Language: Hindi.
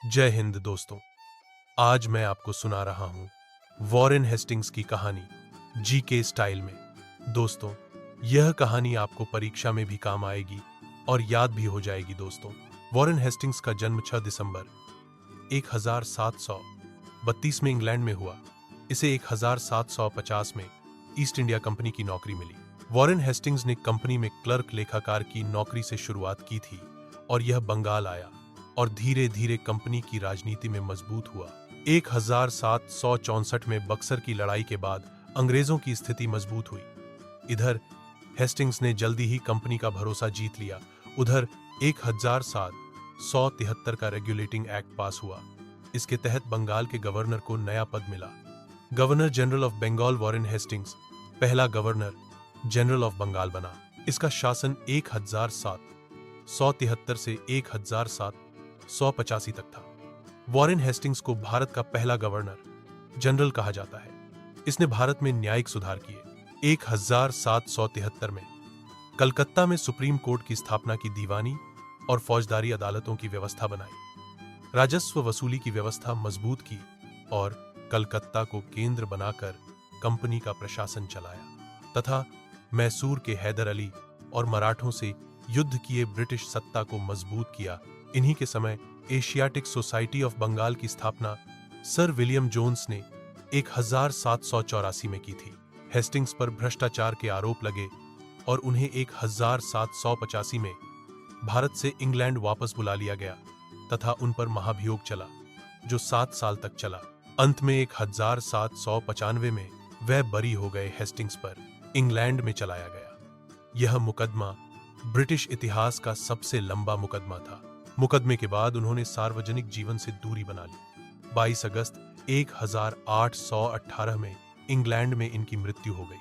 जय हिंद दोस्तों। आज मैं आपको सुना रहा हूं वॉरेन हेस्टिंग्स की कहानी जीके स्टाइल में। दोस्तों, यह कहानी आपको परीक्षा में भी काम आएगी और याद भी हो जाएगी। दोस्तों, वॉरेन हेस्टिंग्स का जन्म 6 दिसंबर 1732 में इंग्लैंड में हुआ। इसे 1750 में ईस्ट इंडिया कंपनी की नौकरी मिली। वॉरेन हेस्टिंग्स ने कंपनी में क्लर्क लेखाकार की नौकरी से शुरुआत की थी और यह बंगाल आया और धीरे धीरे कंपनी की राजनीति में मजबूत हुआ। 1764 में बक्सर की लड़ाई के बाद अंग्रेजों की स्थिति मजबूत हुई। इधर हेस्टिंग्स ने जल्दी ही कंपनी का भरोसा जीत लिया। उधर 1773 का रेगुलेटिंग एक्ट पास हुआ। इसके तहत बंगाल के गवर्नर को नया पद मिला, governor general of Bengal. Warren Hastings पहला गवर्नर जनरल ऑफ बंगाल बना। इसका शासन 1773 से 1785 तक था। वॉरेन हेस्टिंग्स को भारत का पहला गवर्नर जनरल कहा जाता है। इसने भारत में न्यायिक सुधार किए। 1773 में कलकत्ता में सुप्रीम कोर्ट की स्थापना की, दीवानी और फौजदारी अदालतों की व्यवस्था बनाई, राजस्व वसूली की व्यवस्था मजबूत की और कलकत्ता को केंद्र बनाकर कंपनी का प्रशासन चलाया तथा मैसूर के हैदर अली और मराठों से युद्ध किए ब्रिटिश सत्ता को मजबूत किया। इन्हीं के समय एशियाटिक सोसाइटी ऑफ बंगाल की स्थापना सर विलियम जोन्स ने 1784 में की थी। हेस्टिंग्स पर भ्रष्टाचार के आरोप लगे और उन्हें 1785 में भारत से इंग्लैंड वापस बुला लिया गया तथा उन पर महाभियोग चला जो 7 साल तक चला। अंत में 1795 में वह बरी हो गए। हेस्टिंग्स पर इंग्लैंड में चलाया गया। यह मुकदमा ब्रिटिश इतिहास का सबसे लंबा मुकदमा था। मुकदमे के बाद उन्होंने सार्वजनिक जीवन से दूरी बना ली। 22 अगस्त 1818 में इंग्लैंड में इनकी मृत्यु हो गई।